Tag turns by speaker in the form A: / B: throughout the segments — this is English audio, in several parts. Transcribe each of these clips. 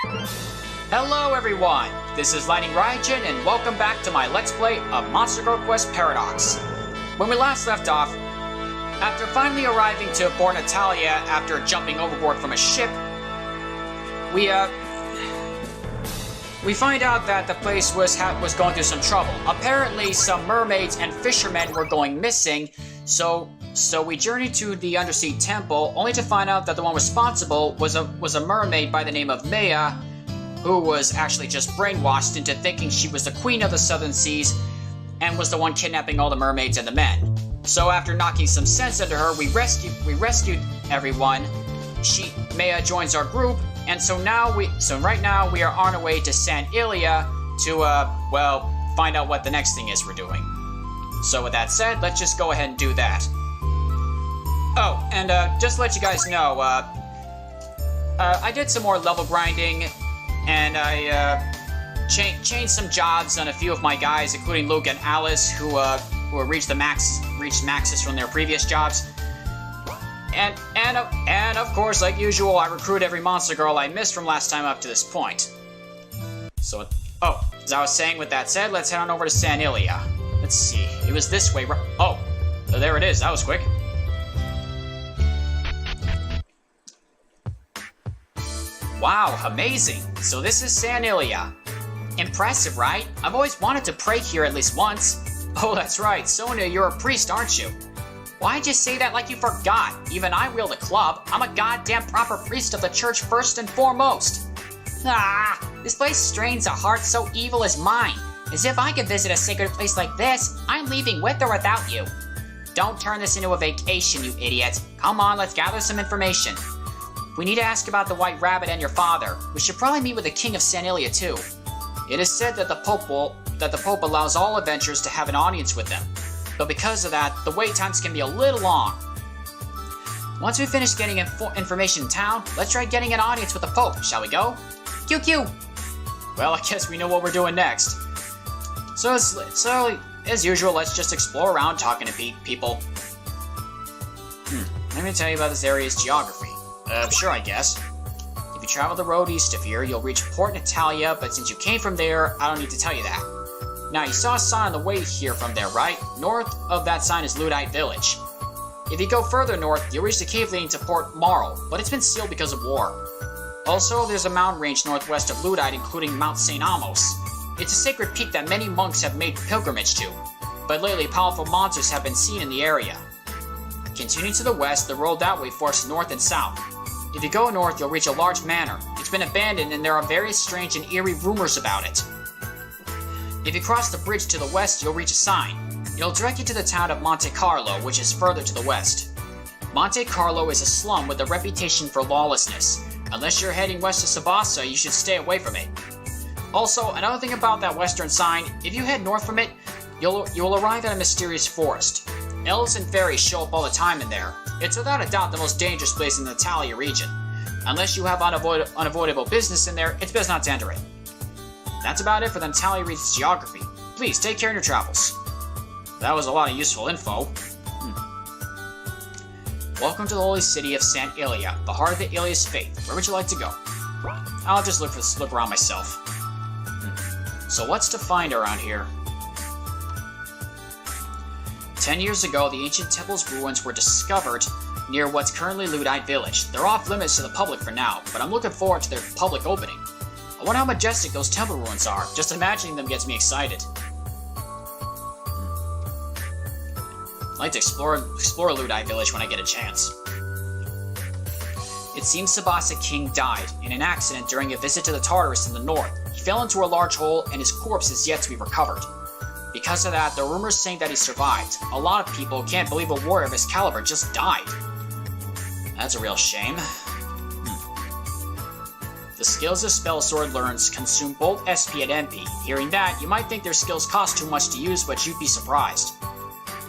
A: Hello everyone, this is Raijin and welcome back to my Let's Play of Monster Girl Quest Paradox. When we last left off, after finally arriving to Port Natalia after jumping overboard from a ship, we find out that the place was going through some trouble. Apparently some mermaids and fishermen were going missing, so we journeyed to the undersea temple only to find out that the one responsible was a mermaid by the name of Maya, who was actually just brainwashed into thinking she was the queen of the southern seas and was the one kidnapping all the mermaids and the men. So after knocking some sense into her, we rescued everyone. Maya joins our group, and so right now we are on our way to San Ilya to find out what the next thing is we're doing. So with that said, let's just go ahead and do that. Oh, and just to let you guys know, I did some more level grinding, and I changed some jobs on a few of my guys, including Luke and Alice, who reached maxes from their previous jobs. And of course, like usual, I recruit every monster girl I missed from last time up to this point. So, as I was saying, with that said, let's head on over to San Ilya. Let's see, it was this way, oh, there it is, that was quick. Wow, amazing! So this is San Ilya. Impressive, right? I've always wanted to pray here at least once. Oh, that's right, Sonia, you're a priest, aren't you? Why'd you say that like you forgot? Even I wield a club. I'm a goddamn proper priest of the church first and foremost. Ah, this place strains a heart so evil as mine. As if I could visit a sacred place like this, I'm leaving with or without you. Don't turn this into a vacation, you idiot. Come on, let's gather some information. We need to ask about the White Rabbit and your father. We should probably meet with the King of San Ilya too. It is said that the Pope allows all adventurers to have an audience with them. But because of that, the wait times can be a little long. Once we finish getting information in town, let's try getting an audience with the Pope, shall we go? QQ! Well, I guess we know what we're doing next. So as usual, let's just explore around talking to people. Let me tell you about this area's geography. Sure, I guess. If you travel the road east of here, you'll reach Port Natalia, but since you came from there, I don't need to tell you that. Now, you saw a sign on the way here from there, right? North of that sign is Luddite village. If you go further north, you'll reach the cave leading to Port Marl, but it's been sealed because of war. Also, there's a mountain range northwest of Luddite, including Mount St. Amos. It's a sacred peak that many monks have made pilgrimage to, but lately powerful monsters have been seen in the area. Continuing to the west, the road that way forks north and south. If you go north, you'll reach a large manor. It's been abandoned and there are various strange and eerie rumors about it. If you cross the bridge to the west, you'll reach a sign. It'll direct you to the town of Monte Carlo, which is further to the west. Monte Carlo is a slum with a reputation for lawlessness. Unless you're heading west to Sabasa, you should stay away from it. Also, another thing about that western sign, if you head north from it, you'll arrive at a mysterious forest. Elves and fairies show up all the time in there. It's without a doubt the most dangerous place in the Natalia region. Unless you have unavoidable business in there, it's best not to enter it. That's about it for the Natalia region's geography. Please take care in your travels. That was a lot of useful info. Welcome to the holy city of San Ilya, the heart of the Ilya's faith. Where would you like to go? I'll just look around myself. So what's to find around here? 10 years ago, the ancient temple's ruins were discovered near what's currently Luddite village. They're off limits to the public for now, but I'm looking forward to their public opening. I wonder how majestic those temple ruins are. Just imagining them gets me excited. I'd like to explore Luddite village when I get a chance. It seems Sabasa King died in an accident during a visit to the Tartarus in the north. He fell into a large hole and his corpse is yet to be recovered. Because of that, there are rumors saying that he survived. A lot of people can't believe a warrior of his caliber just died. That's a real shame. The skills a spell sword learns consume both SP and MP. Hearing that, you might think their skills cost too much to use, but you'd be surprised.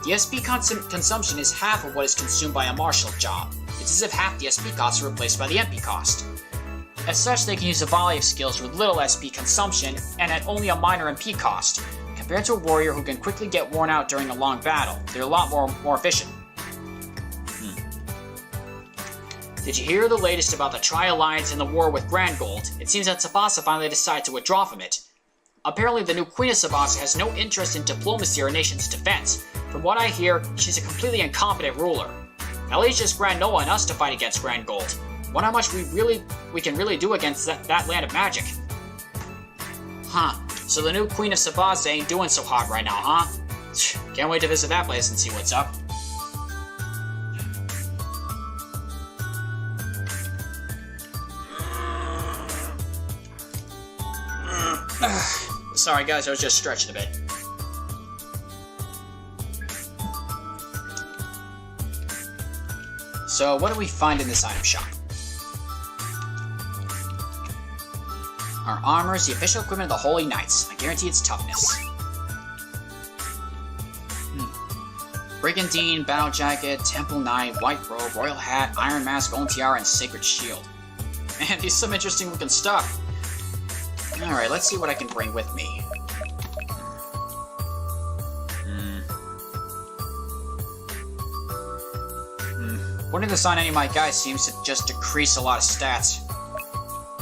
A: The SP consumption is half of what is consumed by a martial job. It's as if half the SP costs are replaced by the MP cost. As such, they can use a volley of skills with little SP consumption and at only a minor MP cost. Compared to a warrior who can quickly get worn out during a long battle, they're a lot more efficient. Did you hear the latest about the Tri-Alliance and the war with Grandgold? It seems that Tsubasa finally decided to withdraw from it. Apparently, the new Queen of Tsubasa has no interest in diplomacy or a nation's defense. From what I hear, she's a completely incompetent ruler. At least just Granola and us to fight against Grandgold. Wonder how much we can really do against that land of magic. Huh. So the new Queen of Tsubasa ain't doing so hot right now, huh? Can't wait to visit that place and see what's up. Sorry guys, I was just stretching a bit. So, what do we find in this item shop? Our armor is the official equipment of the Holy Knights. I guarantee its toughness. Brigandine, Battle Jacket, Temple Knight, White Robe, Royal Hat, Iron Mask, Golden Tiara, and Sacred Shield. Man, these some interesting looking stuff. Alright, let's see what I can bring with me. Putting this on any of my guys seems to just decrease a lot of stats.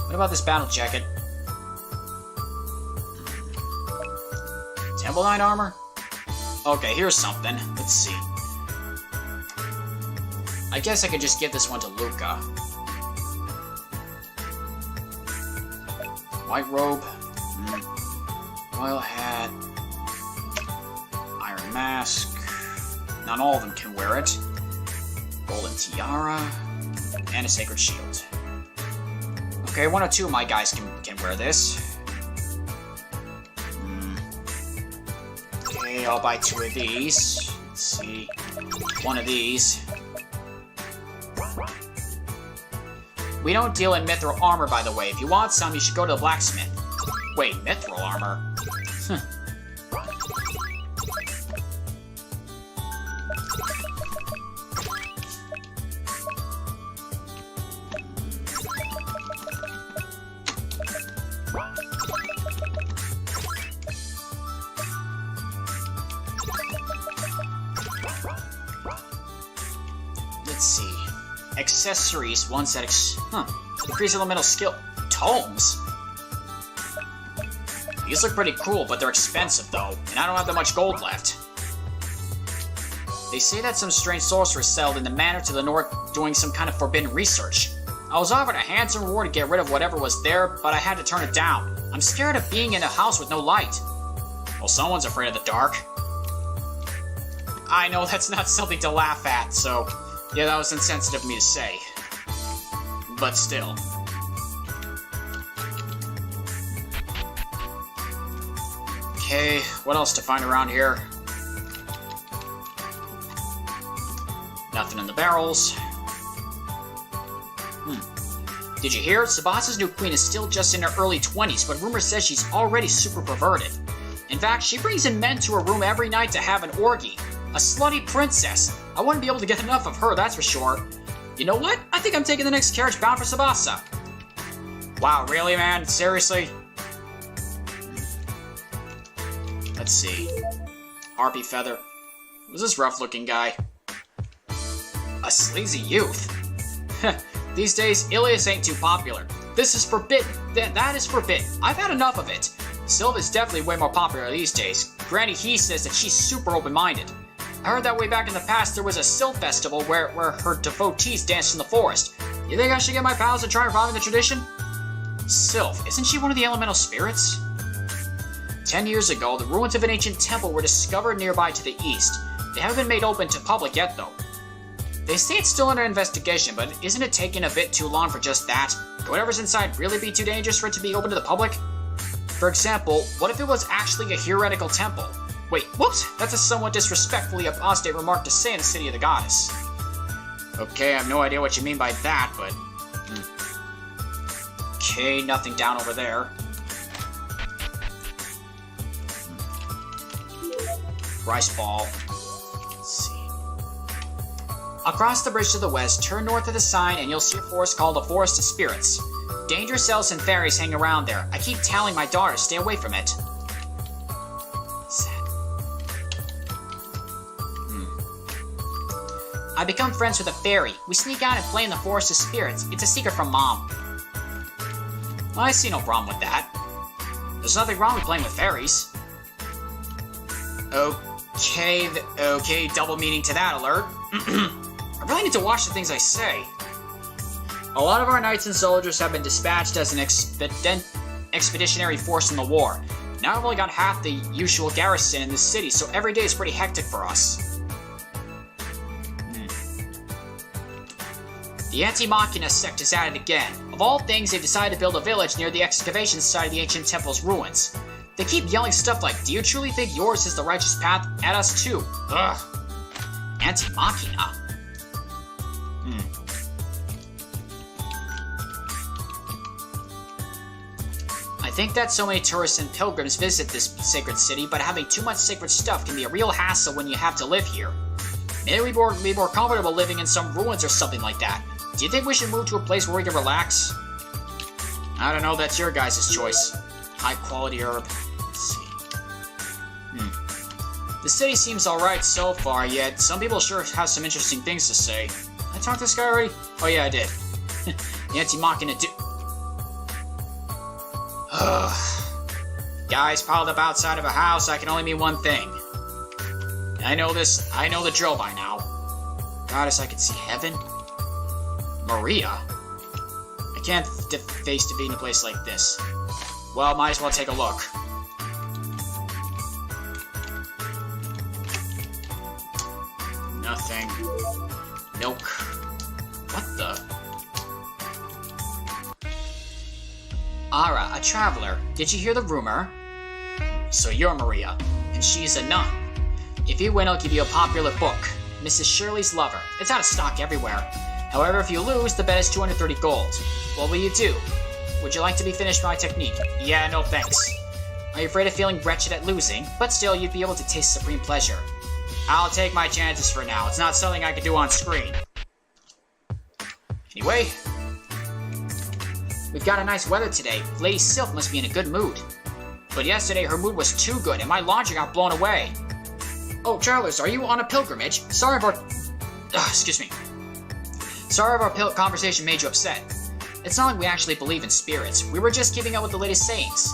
A: What about this battle jacket? Temple Knight armor? Okay, here's something. Let's see. I guess I could just give this one to Luca. White robe. Royal hat. Iron mask. Not all of them can wear it. Golden tiara. And a sacred shield. Okay, one or two of my guys can wear this. Okay, I'll buy two of these. Let's see. One of these. We don't deal in Mithril armor, by the way. If you want some, you should go to the blacksmith. Wait, Mithril armor? Let's see. Accessories, ones that increase elemental skill. Tomes? These look pretty cool, but they're expensive though, and I don't have that much gold left. They say that some strange sorcerer settled in the manor to the north doing some kind of forbidden research. I was offered a handsome reward to get rid of whatever was there, but I had to turn it down. I'm scared of being in a house with no light. Well, someone's afraid of the dark. I know that's not something to laugh at, so yeah, that was insensitive of me to say. But still. Okay, what else to find around here? Nothing in the barrels. Did you hear? Tsubasa's new queen is still just in her early 20s, but rumor says she's already super perverted. In fact, she brings in men to her room every night to have an orgy. A slutty princess. I wouldn't be able to get enough of her, that's for sure. You know what? I think I'm taking the next carriage bound for Tsubasa. Wow, really, man? Seriously? Let's see. Harpy feather. Who's this rough-looking guy? A sleazy youth. These days, Ilias ain't too popular. This is forbidden. That is forbidden. I've had enough of it. Sylve is definitely way more popular these days. Granny He says that she's super open-minded. I heard that way back in the past there was a Sylve festival where her devotees danced in the forest. You think I should get my pals to try reviving the tradition? Sylve, isn't she one of the elemental spirits? 10 years ago, the ruins of an ancient temple were discovered nearby to the east. They haven't been made open to public yet, though. They say it's still under investigation, but isn't it taking a bit too long for just that? Could whatever's inside really be too dangerous for it to be open to the public? For example, what if it was actually a heretical temple? Wait, whoops! That's a somewhat disrespectfully apostate remark to say in the city of the goddess. Okay, I have no idea what you mean by that, but... Okay, nothing down over there. Rice ball. Let's see. Across the bridge to the west, turn north of the sign and you'll see a forest called the Forest of Spirits. Dangerous elves and fairies hang around there. I keep telling my daughter to stay away from it. Sad. I become friends with a fairy. We sneak out and play in the forest of spirits. It's a secret from Mom. Well, I see no problem with that. There's nothing wrong with playing with fairies. Okay, double meaning to that alert. I really need to watch the things I say. A lot of our knights and soldiers have been dispatched as an expeditionary force in the war. Now I've only got half the usual garrison in this city, so every day is pretty hectic for us. The Anti-Machina sect is at it again. Of all things, they've decided to build a village near the excavation site of the ancient temple's ruins. They keep yelling stuff like, "Do you truly think yours is the righteous path?" at us too. Ugh. Anti-Machina? I think that so many tourists and pilgrims visit this sacred city, but having too much sacred stuff can be a real hassle when you have to live here. Maybe we'd be more comfortable living in some ruins or something like that. Do you think we should move to a place where we can relax? I don't know, that's your guys' choice. High quality herb. Let's see. The city seems alright so far, yet some people sure have some interesting things to say. Did I talk to this guy already? Oh yeah, I did. The Anti-Machina Guys piled up outside of a house, I can only mean one thing. I know the drill by now. Goddess, I can see heaven? Maria? I can't face defeating a place like this. Well, might as well take a look. Nothing. Milk. What the? Ara, a traveler. Did you hear the rumor? So you're Maria, and she's a nun. If you win, I'll give you a popular book, Mrs. Shirley's Lover. It's out of stock everywhere. However, if you lose, the bet is 230 gold. What will you do? Would you like to be finished by technique? Yeah, no thanks. Are you afraid of feeling wretched at losing? But still, you'd be able to taste supreme pleasure. I'll take my chances for now. It's not something I can do on screen. Anyway, we've got a nice weather today. Lady Sylph must be in a good mood. But yesterday, her mood was too good, and my laundry got blown away. Oh, travelers, are you on a pilgrimage? Sorry if our... excuse me. Sorry if our conversation made you upset. It's not like we actually believe in spirits. We were just keeping up with the latest sayings.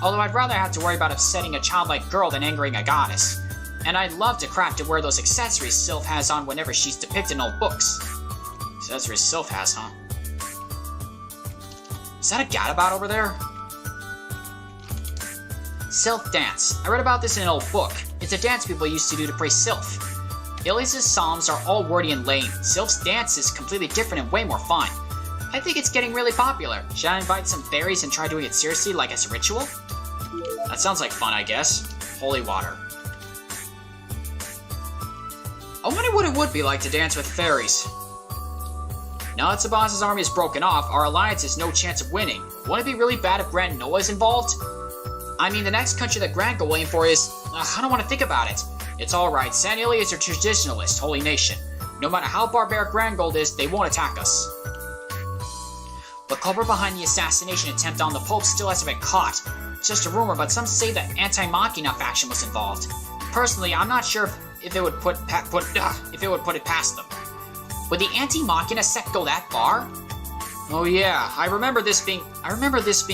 A: Although I'd rather have to worry about upsetting a childlike girl than angering a goddess. And I'd love to craft and wear those accessories Sylph has on whenever she's depicted in old books. Accessories Sylph has, huh? Is that a gadabout over there? Sylph dance. I read about this in an old book. It's a dance people used to do to praise Sylph. Ilias's psalms are all wordy and lame. Sylph's dance is completely different and way more fun. I think it's getting really popular. Should I invite some fairies and try doing it seriously like as a ritual? That sounds like fun, I guess. Holy water. I wonder what it would be like to dance with fairies. Now that Sabaz's army is broken off, our alliance has no chance of winning. Wouldn't it be really bad if Grand Noah is involved? I mean, the next country that Grand will aim for is... I don't want to think about it. It's alright, San Ilya is a traditionalist, holy nation. No matter how barbaric Grand Gold is, they won't attack us. The culprit behind the assassination attempt on the Pope still hasn't been caught. It's just a rumor, but some say that Anti-Machina faction was involved. Personally, I'm not sure if it would put it past them. Would the Anti-Machina sect go that far? Oh yeah, I remember this being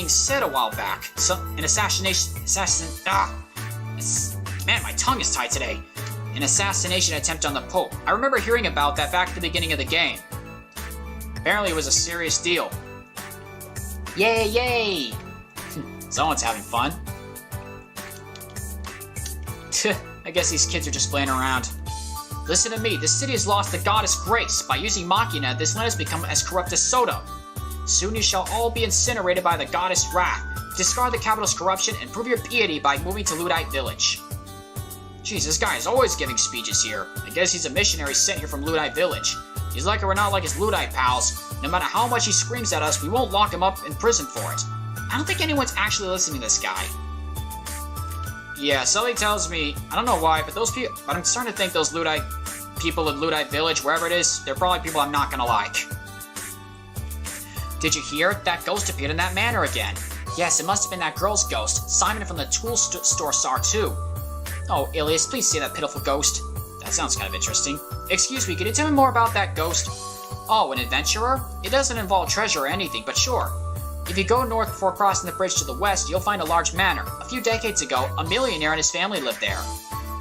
A: said a while back. Man, my tongue is tied today. An assassination attempt on the Pope. I remember hearing about that back at the beginning of the game. Apparently it was a serious deal. Yay, yay! Someone's having fun. I guess these kids are just playing around. Listen to me, this city has lost the goddess Grace. By using Machina, this land has become as corrupt as Sodom. Soon you shall all be incinerated by the goddess Wrath. Discard the capital's corruption and prove your piety by moving to Luddite village. Jeez, this guy is always giving speeches here. I guess he's a missionary sent here from Luddite village. He's like or not like his Luddite pals. No matter how much he screams at us, we won't lock him up in prison for it. I don't think anyone's actually listening to this guy. Yeah, something tells me, I don't know why, but I'm starting to think those Luddite people in Luddite village, wherever it is, they're probably people I'm not gonna like. Did you hear? That ghost appeared in that manor again. Yes, it must have been that girl's ghost. Simon from the tool store saw her too. Oh, Ilias, please see that pitiful ghost. That sounds kind of interesting. Excuse me, can you tell me more about that ghost? Oh, an adventurer? It doesn't involve treasure or anything, but sure. If you go north before crossing the bridge to the west, you'll find a large manor. A few decades ago, a millionaire and his family lived there.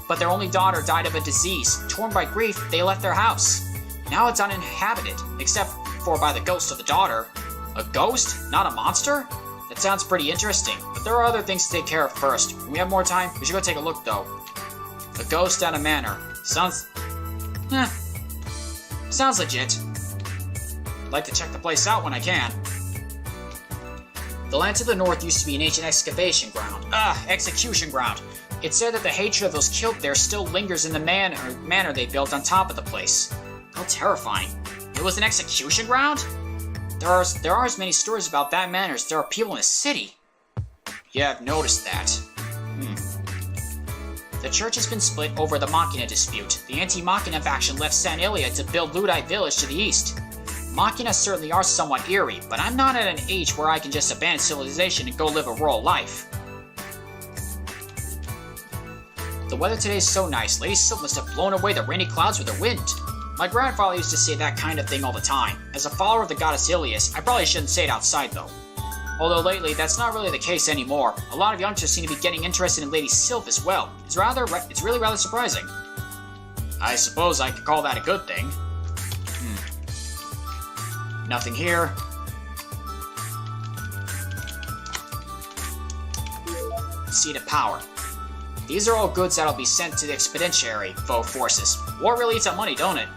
A: But their only daughter died of a disease. Torn by grief, they left their house. Now it's uninhabited, except for by the ghost of the daughter. A ghost? Not a monster? That sounds pretty interesting, but there are other things to take care of first. When we have more time, we should go take a look, though. A ghost at a manor. Sounds legit. I'd like to check the place out when I can. The land to the north used to be an ancient excavation ground. Execution ground. It's said that the hatred of those killed there still lingers in the manor they built on top of the place. How terrifying. It was an execution ground? There are as many stories about that manor as there are people in the city. Yeah, I've noticed that. The church has been split over the Machina dispute. The anti-Machina faction left San Ilya to build Luddite village to the east. Machina certainly are somewhat eerie, but I'm not at an age where I can just abandon civilization and go live a rural life. The weather today is so nice. Lady Sylph must have blown away the rainy clouds with her wind. My grandfather used to say that kind of thing all the time. As a follower of the goddess Ilias, I probably shouldn't say it outside though. Although lately, that's not really the case anymore. A lot of youngsters seem to be getting interested in Lady Sylph as well. It's really rather surprising. I suppose I could call that a good thing. Nothing here. Seat of Power. These are all goods that'll be sent to the expeditionary foe forces. War really eats up money, don't it?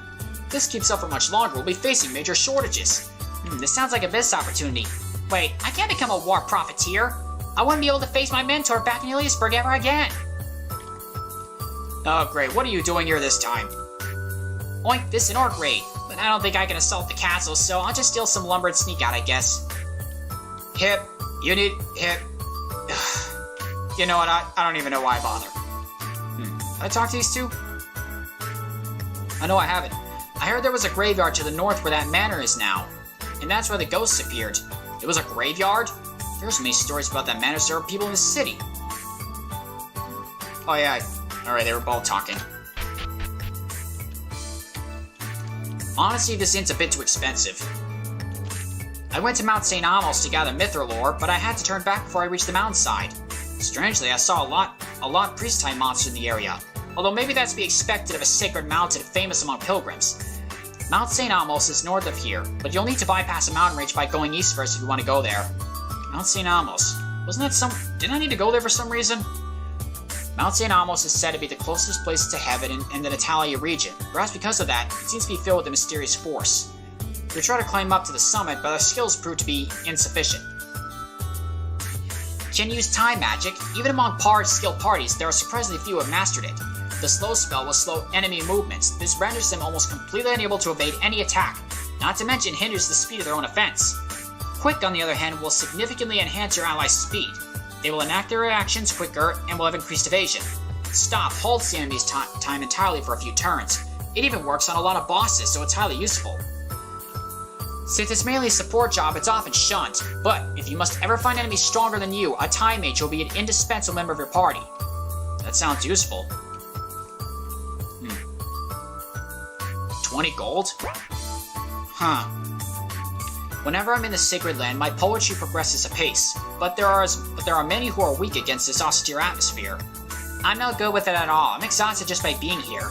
A: If this keeps up for much longer, we'll be facing major shortages. This sounds like a business opportunity. Wait, I can't become a war profiteer. I wouldn't be able to face my mentor back in Eliasburg ever again. Oh great, what are you doing here this time? Oink, this is an orc raid. But I don't think I can assault the castle, so I'll just steal some lumber and sneak out, I guess. Hip. You know what, I don't even know why I bother. Can I talk to these two? No, I haven't. I heard there was a graveyard to the north where that manor is now. And that's where the ghosts appeared. It was a graveyard? There's many stories about that manor, so there are people in the city. Oh yeah, alright, they were both talking. Honestly, this inn's a bit too expensive. I went to Mount St. Amos to gather Mithril ore, but I had to turn back before I reached the mountainside. Strangely, I saw a lot priest-type monsters in the area. Although maybe that's to be expected of a sacred mountain famous among pilgrims. Mount St. Amos is north of here, but you'll need to bypass a mountain range by going east first if you want to go there. Mount St. Amos. Wasn't that didn't I need to go there for some reason? Mount St. Amos is said to be the closest place to heaven in the Natalia region. Perhaps because of that, it seems to be filled with a mysterious force. We try to climb up to the summit, but our skills prove to be insufficient. Can use time magic. Even among skilled parties, there are surprisingly few who have mastered it. The slow spell will slow enemy movements. This renders them almost completely unable to evade any attack, not to mention hinders the speed of their own offense. Quick, on the other hand, will significantly enhance your allies' speed. They will enact their reactions quicker and will have increased evasion. Stop halts the enemy's time entirely for a few turns. It even works on a lot of bosses, so it's highly useful. Since it's mainly a support job, it's often shunned, but if you must ever find enemies stronger than you, a time mage will be an indispensable member of your party. That sounds useful. 20 gold? Huh. Whenever I'm in the Sacred Land, my poetry progresses apace, but there are many who are weak against this austere atmosphere. I'm not good with it at all. I'm exhausted just by being here.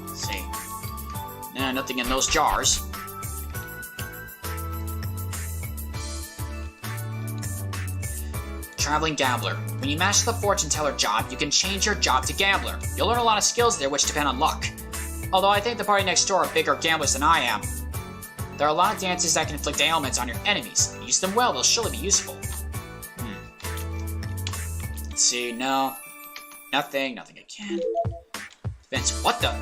A: Let's see. Nothing in those jars. Traveling Gambler. When you master the fortune teller job, you can change your job to Gambler. You'll learn a lot of skills there which depend on luck. Although I think the party next door are bigger gamblers than I am. There are a lot of dances that can inflict ailments on your enemies. Use them well, they'll surely be useful. Let's see, no. Nothing again. Vince, what the?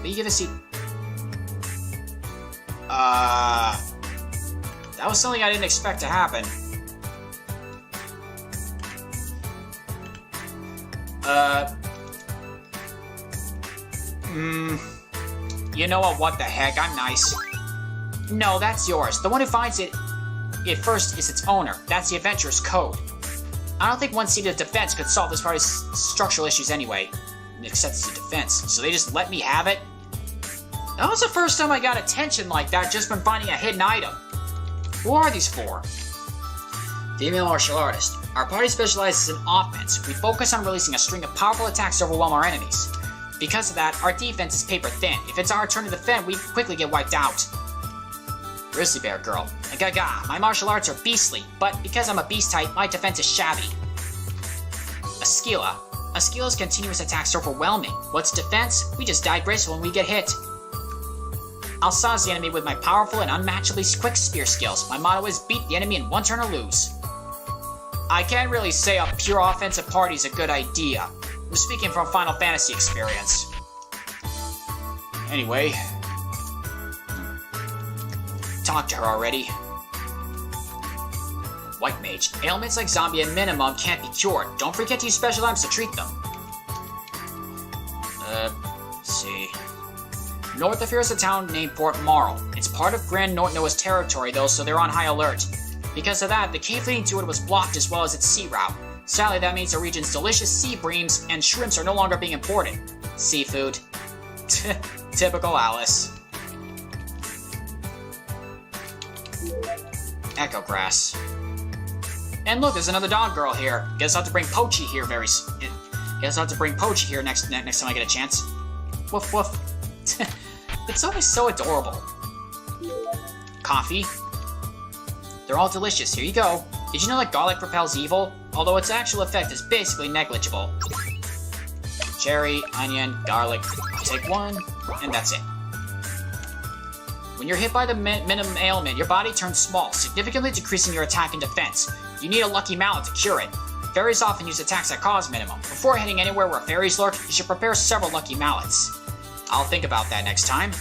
A: But you get to see... That was something I didn't expect to happen. You know what the heck, I'm nice. No, that's yours. The one who finds it first is its owner. That's the adventurer's code. I don't think one seat of defense could solve this party's structural issues anyway. accept as a defense. So they just let me have it? That was the first time I got attention like that just from finding a hidden item. Who are these for? Female martial artist. Our party specializes in offense. We focus on releasing a string of powerful attacks to overwhelm our enemies. Because of that, our defense is paper thin. If it's our turn to defend, we quickly get wiped out. Grizzly Bear Girl. Agaga, my martial arts are beastly, but because I'm a beast type, my defense is shabby. Askila. Askila's continuous attacks are overwhelming. What's defense? We just die graceful when we get hit. I'll size the enemy with my powerful and unmatchably quick spear skills. My motto is beat the enemy in one turn or lose. I can't really say a pure offensive party is a good idea. I'm speaking from Final Fantasy experience. Anyway. Talk to her already. White Mage. Ailments like zombie at minimum can't be cured. Don't forget to use special items to treat them. Let's see. North of here is a town named Port Marl. It's part of Grand Noah's territory though, so they're on high alert. Because of that, the cave leading to it was blocked as well as its sea route. Sadly, that means the region's delicious sea breams and shrimps are no longer being imported. Seafood. Typical Alice. Echo Grass. And look, there's another dog girl here. Guess I'll have to bring Poachy here Guess I'll have to bring Poachy here next time I get a chance. Woof woof. It's always so adorable. Coffee. They're all delicious. Here you go. Did you know that garlic repels evil? Although its actual effect is basically negligible. Cherry, onion, garlic. I'll take one, and that's it. When you're hit by the minimum ailment, your body turns small, significantly decreasing your attack and defense. You need a lucky mallet to cure it. Fairies often use attacks that cause minimum. Before heading anywhere where fairies lurk, you should prepare several lucky mallets. I'll think about that next time.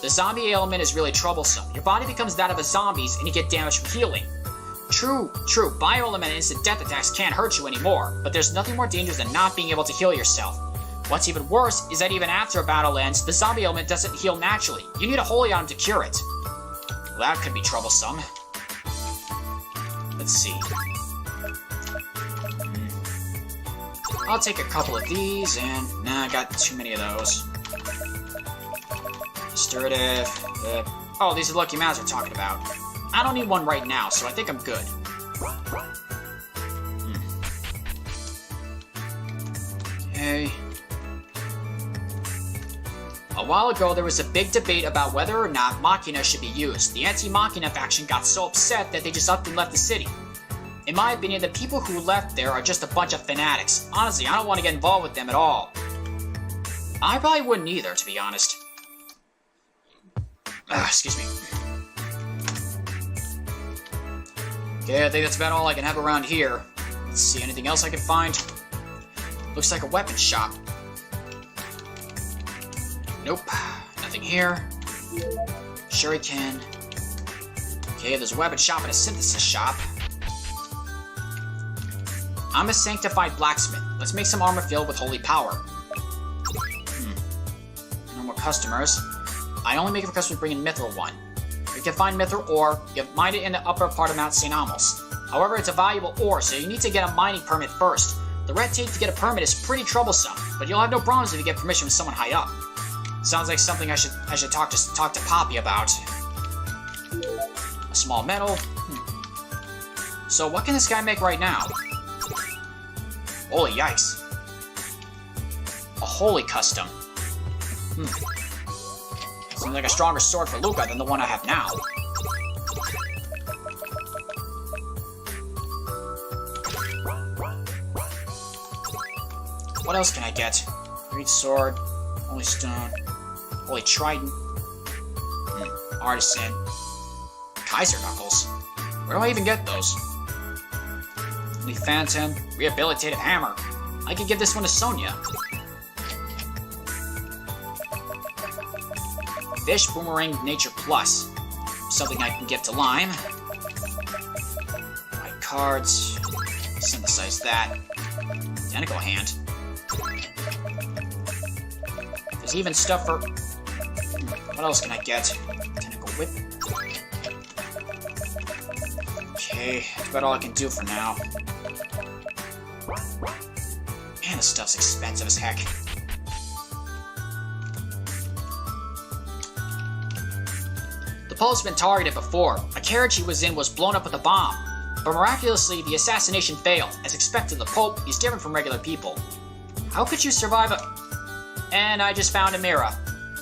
A: The zombie ailment is really troublesome. Your body becomes that of a zombie's and you get damage from healing. True. Bioelement and instant death attacks can't hurt you anymore, but there's nothing more dangerous than not being able to heal yourself. What's even worse is that even after a battle ends, the zombie ailment doesn't heal naturally. You need a holy item to cure it. Well, that could be troublesome. Let's see. I'll take a couple of these, and nah, I got too many of those. Restorative. Oh, these are the lucky mallets we're talking about. I don't need one right now, so I think I'm good. Okay. A while ago, there was a big debate about whether or not Machina should be used. The anti-Machina faction got so upset that they just up and left the city. In my opinion, the people who left there are just a bunch of fanatics. Honestly, I don't want to get involved with them at all. I probably wouldn't either, to be honest. Excuse me. Okay, I think that's about all I can have around here. Let's see, anything else I can find? Looks like a weapon shop. Nope, nothing here. Shuriken. Okay, there's a weapon shop and a synthesis shop. I'm a sanctified blacksmith. Let's make some armor filled with holy power. No more customers. I only make it for customers bringing Mithril 1. You can find Mithril ore. You can mine it in the upper part of Mount St. Amos. However, it's a valuable ore, so you need to get a mining permit first. The red tape to get a permit is pretty troublesome, but you'll have no problems if you get permission from someone high up. Sounds like something I should talk to Poppy about. A small medal. So what can this guy make right now? Holy yikes. A holy custom. Seems like a stronger sword for Luca than the one I have now. What else can I get? Great sword, holy stone, holy trident, artisan, Kaiser knuckles. Where do I even get those? Holy phantom, rehabilitative hammer. I could give this one to Sonia. Fish boomerang nature plus. Something I can give to Lime. White cards. Synthesize that. Tentacle hand. There's even stuff for... What else can I get? Tentacle whip. Okay, that's about all I can do for now. Man, this stuff's expensive as heck. Pope's been targeted before. A carriage he was in was blown up with a bomb. But miraculously, the assassination failed. As expected, the Pope is different from regular people. How could you survive a... And I just found Amira.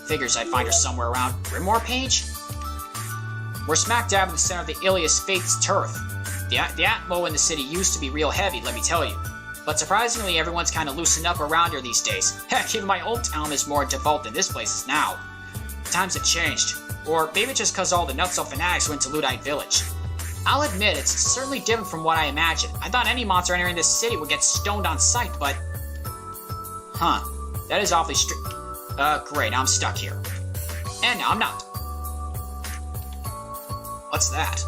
A: Figures I'd find her somewhere around. Grimoire page? We're smack dab in the center of the Ilias Faith's turf. The atmo in the city used to be real heavy, let me tell you. But surprisingly, everyone's kind of loosened up around here these days. Heck, even my old town is more devout than this place is now. Times have changed. Or maybe just because all the nutso fanatics went to Luddite village. I'll admit, it's certainly different from what I imagined. I thought any monster entering this city would get stoned on sight, but... Huh. That is awfully great, now I'm stuck here. And now I'm not. What's that?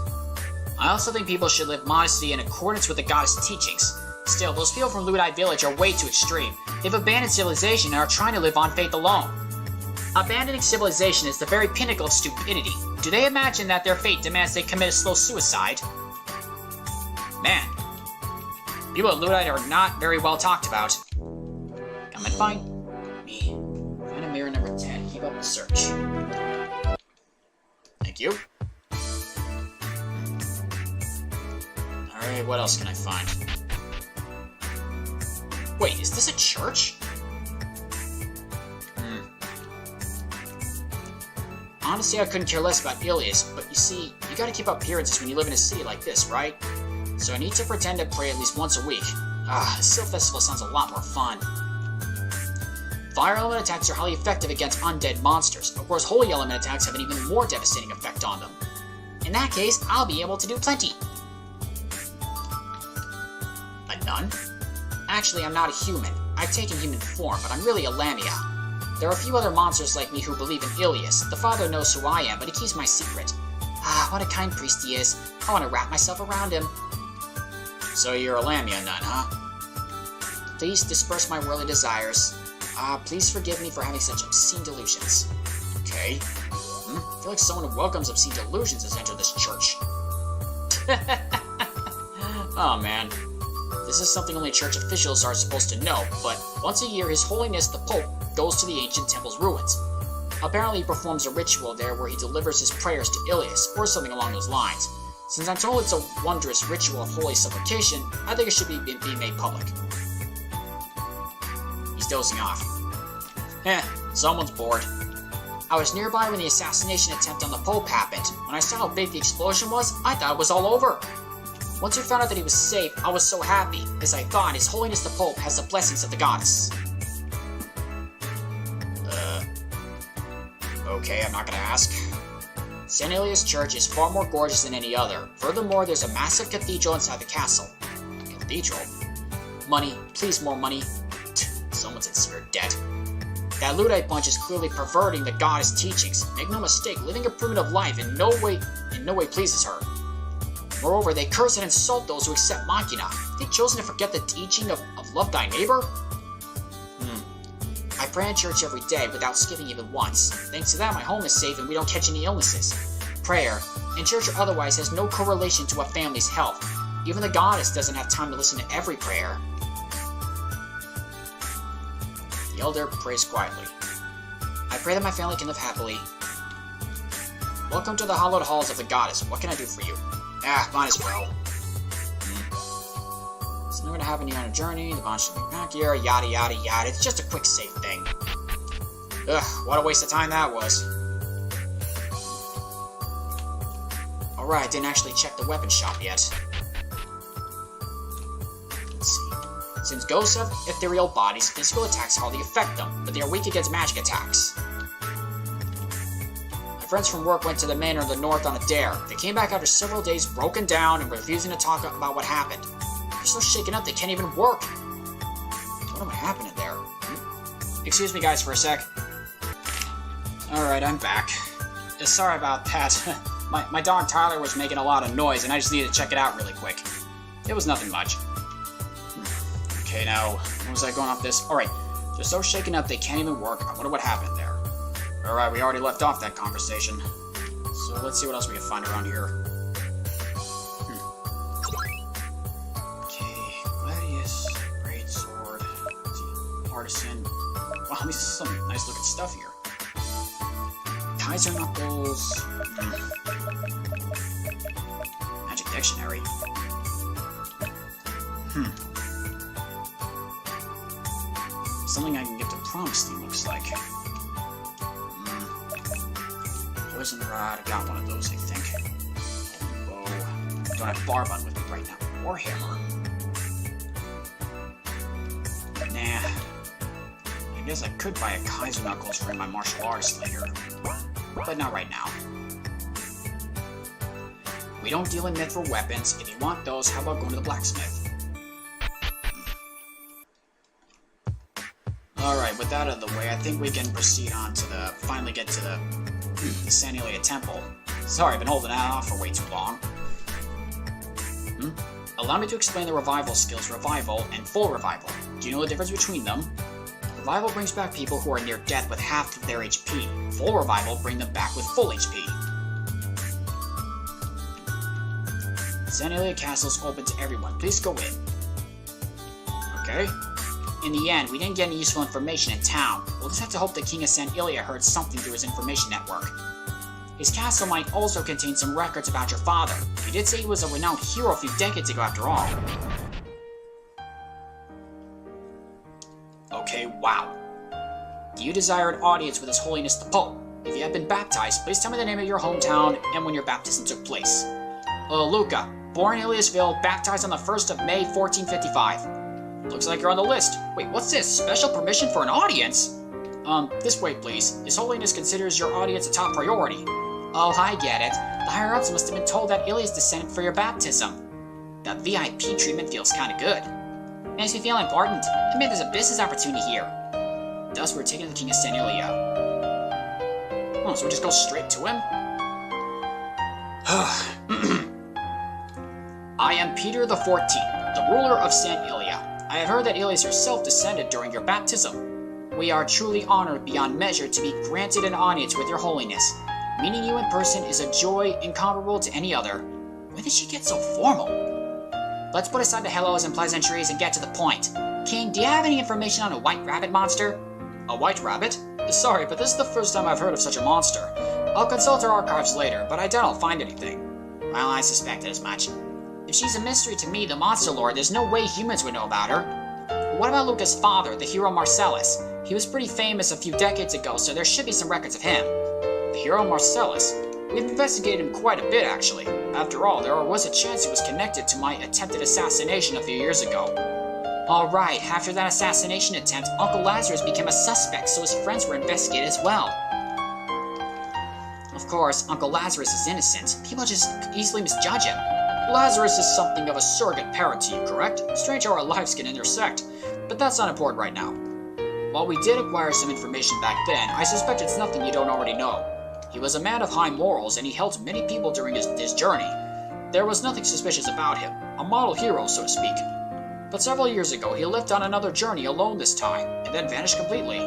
A: I also think people should live modestly in accordance with the goddess' teachings. Still, those people from Luddite village are way too extreme. They've abandoned civilization and are trying to live on faith alone. Abandoning civilization is the very pinnacle of stupidity. Do they imagine that their fate demands they commit a slow suicide? Man. People at Luddite are not very well talked about. Come and find me. Find a mirror number 10. Keep up the search. Thank you. Alright, what else can I find? Wait, is this a church? Honestly, I couldn't care less about Ilias, but you see, you gotta keep up appearances when you live in a city like this, right? So I need to pretend to pray at least once a week. A Sil Festival sounds a lot more fun. Fire element attacks are highly effective against undead monsters. Of course, holy element attacks have an even more devastating effect on them. In that case, I'll be able to do plenty. A nun? Actually, I'm not a human. I've taken human form, but I'm really a Lamia. There are a few other monsters like me who believe in Ilias. The father knows who I am, but he keeps my secret. What a kind priest he is. I want to wrap myself around him. So you're a Lamia nun, huh? Please disperse my worldly desires. Please forgive me for having such obscene delusions. Okay. I feel like someone who welcomes obscene delusions has entered this church. Oh man. This is something only church officials are supposed to know, but once a year His Holiness the Pope goes to the ancient temple's ruins. Apparently he performs a ritual there where he delivers his prayers to Ilias, or something along those lines. Since I'm told it's a wondrous ritual of holy supplication, I think it should be made public. He's dozing off. Someone's bored. I was nearby when the assassination attempt on the Pope happened. When I saw how big the explosion was, I thought it was all over. Once we found out that he was safe, I was so happy, as I thought His Holiness the Pope has the blessings of the goddess. Okay, I'm not gonna ask. San Ilya's church is far more gorgeous than any other. Furthermore, there's a massive cathedral inside the castle. Cathedral? Money. Please, more money. Someone's in severe debt. That Luddite bunch is clearly perverting the goddess' teachings. Make no mistake, living a primitive life in no way pleases her. Moreover, they curse and insult those who accept Machina. Have they chosen to forget the teaching of love thy neighbor? I pray in church every day without skipping even once. Thanks to that, my home is safe and we don't catch any illnesses. Prayer, in church or otherwise, has no correlation to a family's health. Even the goddess doesn't have time to listen to every prayer. The elder prays quietly. I pray that my family can live happily. Welcome to the hallowed halls of the goddess. What can I do for you? Might as well. Something going to happen to you on a journey. The bond should be back here. Yada yada yada. It's just a quick save thing. Ugh, what a waste of time that was. Alright, didn't actually check the weapon shop yet. Let's see. Since ghosts have ethereal bodies, physical attacks hardly affect them, but they are weak against magic attacks. My friends from work went to the manor in the north on a dare. They came back after several days broken down and refusing to talk about what happened. They're so shaken up they can't even work. What am I happening there? Excuse me guys for a sec. Alright, I'm back. Sorry about that. my dog Tyler was making a lot of noise and I just needed to check it out really quick. It was nothing much. Okay, now, what was I going off this? Alright, they're so shaken up they can't even work. I wonder what happened there. Alright, we already left off that conversation. So let's see what else we can find around here. Partisan. Wow, this is some nice looking stuff here. Kaiser knuckles. Magic dictionary. Something I can give to Promising, looks like. Poison rod, I got one of those, I think. Bow. Don't have Barbon with me right now. Or hammer. Nah. I guess I could buy a Kaiser Knuckles for my martial arts later. But not right now. We don't deal in Mithril weapons. If you want those, how about going to the blacksmith? Alright, with that out of the way, I think we can proceed on to finally get to the San Ilya temple. Sorry, I've been holding that off for way too long. Allow me to explain the revival skills Revival and Full Revival. Do you know the difference between them? Revival brings back people who are near death with half of their HP. Full Revival brings them back with full HP. San Ilya Castle is open to everyone. Please go in. Okay. In the end, we didn't get any useful information in town. We'll just have to hope the King of San Ilya heard something through his information network. His castle might also contain some records about your father. He did say he was a renowned hero a few decades ago after all. Okay, wow. Do you desire an audience with His Holiness the Pope? If you have been baptized, please tell me the name of your hometown and when your baptism took place. Luca, born in Iliasville, baptized on the 1st of May, 1455. Looks like you're on the list. Wait, what's this? Special permission for an audience? This way, please. His Holiness considers your audience a top priority. Oh, I get it. The higher-ups must have been told that Ilya's descended for your baptism. The VIP treatment feels kinda good. Makes me feel important. I mean, there's a business opportunity here. Thus, we're taking the King of San Ilya. Oh, so we just go straight to him? I am Peter the 14th, the ruler of San Ilya. I have heard that Ilias yourself descended during your baptism. We are truly honored beyond measure to be granted an audience with your holiness. Meeting you in person is a joy incomparable to any other. When did she get so formal? Let's put aside the hellos and pleasantries and get to the point. King, do you have any information on a white rabbit monster? A white rabbit? Sorry, but this is the first time I've heard of such a monster. I'll consult our archives later, but I doubt I'll find anything. Well, I suspected as much. If she's a mystery to me, the monster lord, there's no way humans would know about her. What about Luca's father, the hero Marcellus? He was pretty famous a few decades ago, so there should be some records of him. The hero Marcellus? We've investigated him quite a bit, actually. After all, there was a chance he was connected to my attempted assassination a few years ago. Alright, after that assassination attempt, Uncle Lazarus became a suspect, so his friends were investigated as well. Of course, Uncle Lazarus is innocent. People just easily misjudge him. Lazarus is something of a surrogate parent to you, correct? Strange how our lives can intersect, but that's not important right now. While we did acquire some information back then, I suspect it's nothing you don't already know. He was a man of high morals, and he helped many people during his journey. There was nothing suspicious about him, a model hero, so to speak. But several years ago, he left on another journey alone this time, and then vanished completely.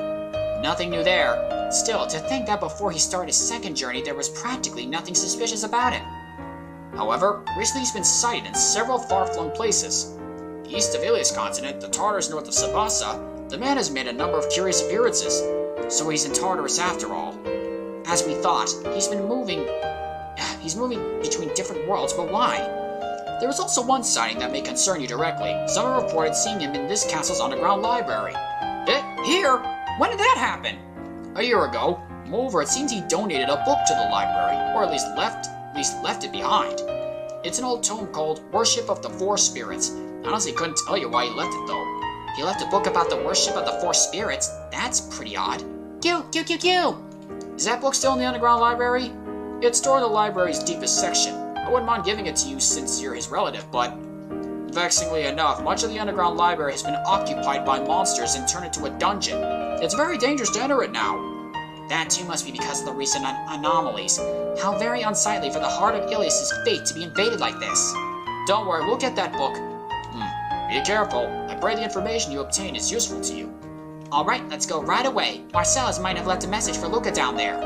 A: Nothing new there. Still, to think that before he started his second journey, there was practically nothing suspicious about him. However, recently he's been sighted in several far-flung places. East of Ilias continent, the Tartars north of Sabasa, the man has made a number of curious appearances. So he's in Tartarus after all. As we thought, he's moving between different worlds, but why? There was also one sighting that may concern you directly. Someone reported seeing him in this castle's underground library. Here? When did that happen? A year ago. Moreover, it seems he donated a book to the library, or at least left it behind. It's an old tome called Worship of the Four Spirits. I honestly couldn't tell you why he left it though. He left a book about the worship of the four spirits? That's pretty odd. Q! Is that book still in the underground library? It's stored in the library's deepest section. I wouldn't mind giving it to you since you're his relative, but vexingly enough, much of the underground library has been occupied by monsters and turned into a dungeon. It's very dangerous to enter it now. That too must be because of the recent anomalies. How very unsightly for the heart of Ilias' fate to be invaded like this. Don't worry, we'll get that book. Be careful. I pray the information you obtain is useful to you. Alright, let's go right away. Marcellus might have left a message for Luca down there.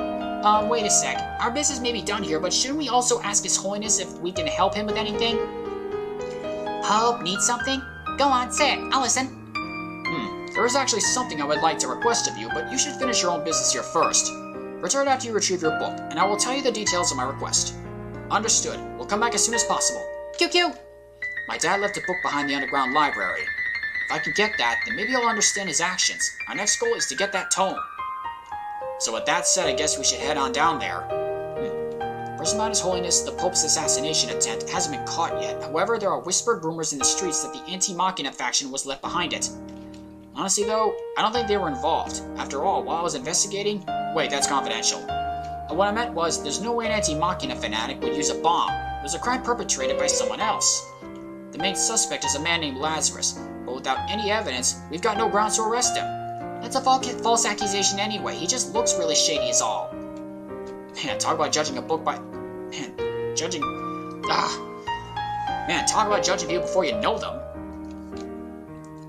A: Wait a sec. Our business may be done here, but shouldn't we also ask His Holiness if we can help him with anything? Pope, need something? Go on, say it. I'll listen. There is actually something I would like to request of you, but you should finish your own business here first. Return after you retrieve your book, and I will tell you the details of my request. Understood. We'll come back as soon as possible. QQ! My dad left a book behind the underground library. If I can get that, then maybe I'll understand his actions. Our next goal is to get that tome. So with that said, I guess we should head on down there. First about His Holiness, the Pope's assassination attempt hasn't been caught yet. However, there are whispered rumors in the streets that the anti-Machina faction was left behind it. Honestly though, I don't think they were involved. After all, while I was investigating... Wait, that's confidential. What I meant was, there's no way an anti-Machina fanatic would use a bomb. It was a crime perpetrated by someone else. The main suspect is a man named Lazarus, but without any evidence, we've got no grounds to arrest him. That's a false accusation anyway. He just looks really shady is all. Man, talk about judging a book by... Man, talk about judging people before you know them.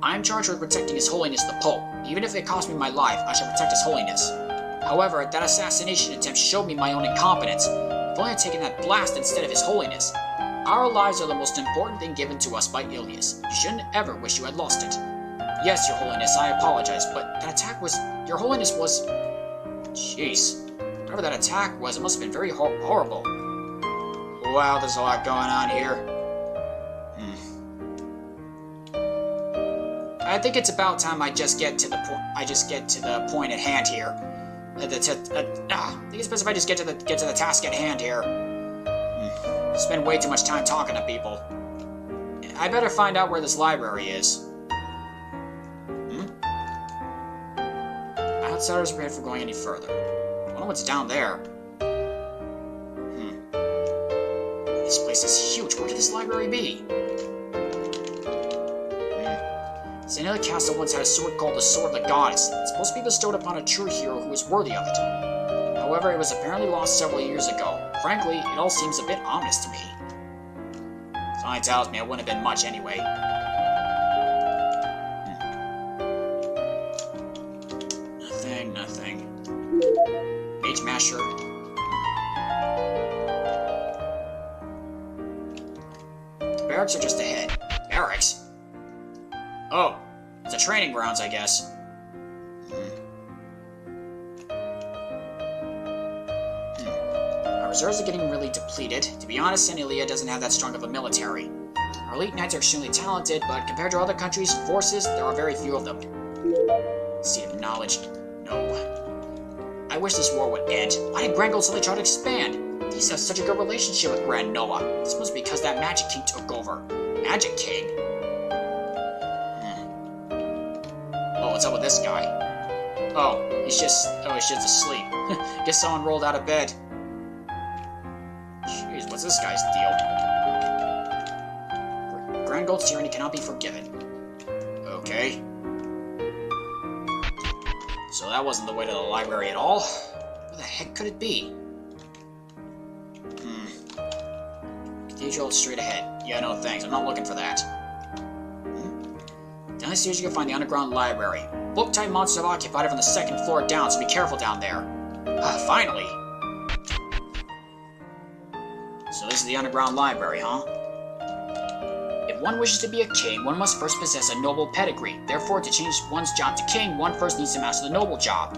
A: I'm charged with protecting His Holiness the Pope. Even if it cost me my life, I shall protect His Holiness. However, that assassination attempt showed me my own incompetence. If only I'd taken that blast instead of His Holiness. Our lives are the most important thing given to us by Ilias. You shouldn't ever wish you had lost it. Yes, Your Holiness, I apologize, but that attack was... Your Holiness was... Jeez. Whatever that attack was, it must have been very horrible. Wow, there's a lot going on here. I think it's about time I just get to the point at hand here. I think it's best if I just get to the task at hand here. Spend way too much time talking to people. I better find out where this library is. Outsiders are prepared for going any further. I wonder what's down there. This place is huge. Where could this library be? San Ilya Castle once had a sword called the Sword of the Goddess. It's supposed to be bestowed upon a true hero who is worthy of it. However, it was apparently lost several years ago. Frankly, it all seems a bit ominous to me. Something tells me it wouldn't have been much anyway. Nothing. Mage Masher. The barracks are just ahead. Barracks? Oh, it's a training grounds, I guess. Our reserves are getting really depleted. To be honest, San Ilya doesn't have that strong of a military. Our elite knights are extremely talented, but compared to other countries' forces, there are very few of them. Seat of knowledge. No. I wish this war would end. Why did Grand Gold suddenly try to expand? These have such a good relationship with Grand Noah. This must be because that Magic King took over. Magic King? Oh, what's up with this guy? Oh, he's just asleep. Guess someone rolled out of bed. Jeez, what's this guy's deal? Grand Gold's tyranny cannot be forgiven. Okay. So that wasn't the way to the library at all? Where the heck could it be? Cathedral straight ahead. Yeah, no thanks, I'm not looking for that. Downstairs you can find the underground library. Book-type monsters have occupied it from the second floor down, so be careful down there. Finally! So this is the underground library, huh? If one wishes to be a king, one must first possess a noble pedigree. Therefore, to change one's job to king, one first needs to master the noble job.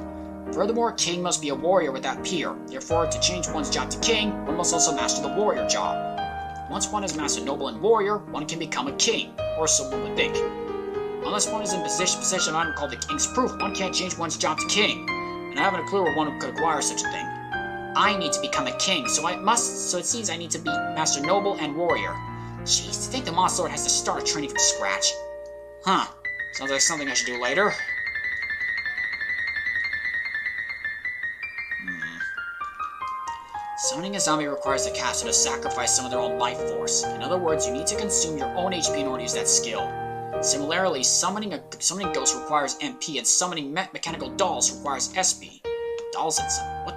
A: Furthermore, a king must be a warrior without peer. Therefore, to change one's job to king, one must also master the warrior job. Once one has mastered noble and warrior, one can become a king, or so one would think. Unless one is in possession of an item called the King's Proof, one can't change one's job to king. And I haven't a clue where one could acquire such a thing. I need to become a king, so it seems I need to be master noble and warrior. Jeez, to think the Moss Lord has to start training from scratch. Huh. Sounds like something I should do later. Summoning a zombie requires the caster to sacrifice some of their own life force. In other words, you need to consume your own HP in order to use that skill. Similarly, summoning ghosts requires MP, and summoning mechanical dolls requires SP. Dolls and some... what?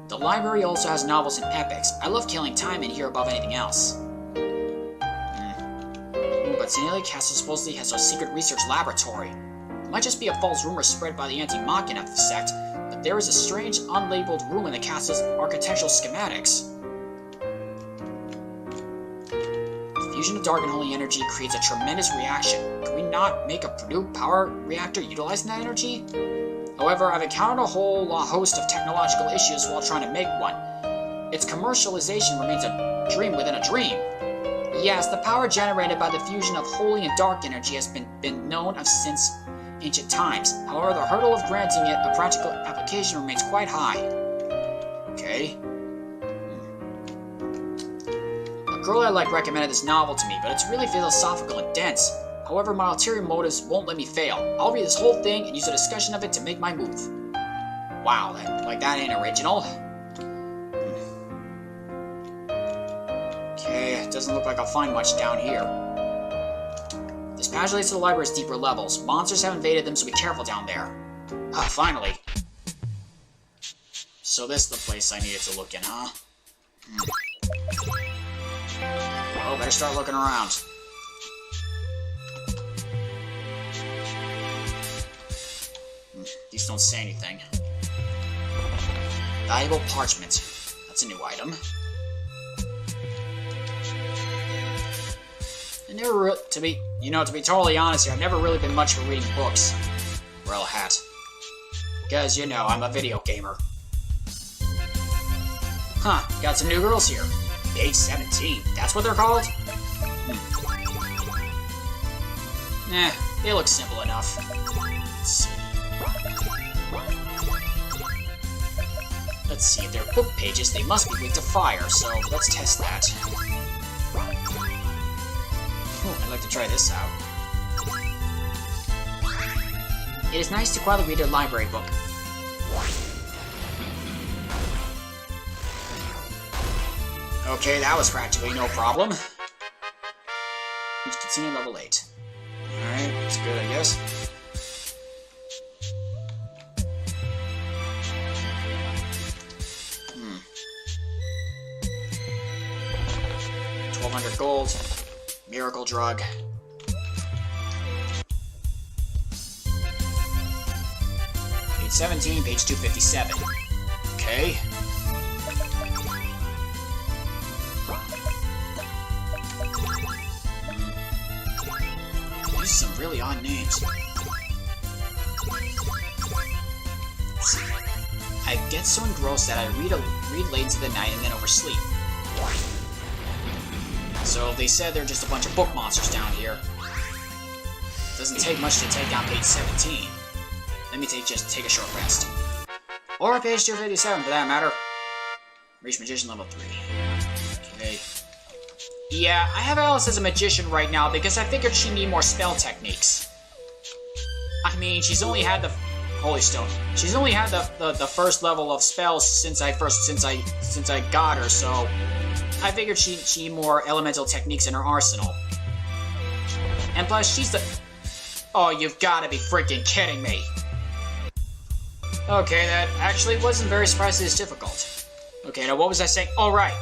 A: The library also has novels and epics. I love killing time in here above anything else. But San Ilya Castle supposedly has a secret research laboratory. It might just be a false rumor spread by the anti-Machina sect, but there is a strange, unlabeled room in the castle's architectural schematics. The fusion of dark and holy energy creates a tremendous reaction. Could we not make a Purdue power reactor utilizing that energy? However, I've encountered a whole host of technological issues while trying to make one. its commercialization remains a dream within a dream. Yes, the power generated by the fusion of holy and dark energy has been known of since ancient times. However, the hurdle of granting it a practical application remains quite high. Okay. A girl I like recommended this novel to me, but it's really philosophical and dense. However, my ulterior motives won't let me fail. I'll read this whole thing and use a discussion of it to make my move. Wow, that ain't original. Okay, it doesn't look like I'll find much down here. This passage leads to the library's deeper levels. Monsters have invaded them, so be careful down there. Ah, finally. So this is the place I needed to look in, huh? Well, better start looking around. These don't say anything. Valuable parchment. That's a new item. I never to be totally honest here, I've never really been much for reading books. Well, hat. Because, I'm a video gamer. Huh, got some new girls here. Page 17, that's what they're called? They look simple enough. Let's see, if they're book pages, they must be weak to fire, so let's test that. I'd like to try this out. It is nice to quietly read a library book. Okay, that was practically no problem. Reach continue level 8. Alright, that's good, I guess. $1,200 gold. Miracle drug. Page 17, page 257. Okay. These are some really odd names. I get so engrossed that I read late into the night and then oversleep. So they said they're just a bunch of book monsters down here. Doesn't take much to take down page 17. Let me just take a short rest. Or page 257 for that matter. Reach magician level 3. Okay. Yeah, I have Alice as a magician right now because I figured she'd need more spell techniques. I mean, she's only had the Holy Stone. She's only had the first level of spells since I got her, so I figured she'd need more elemental techniques in her arsenal. And plus, she's the... Oh, you've gotta be freaking kidding me. Okay, that actually wasn't very surprisingly as difficult. Okay, now what was I saying? Oh, right.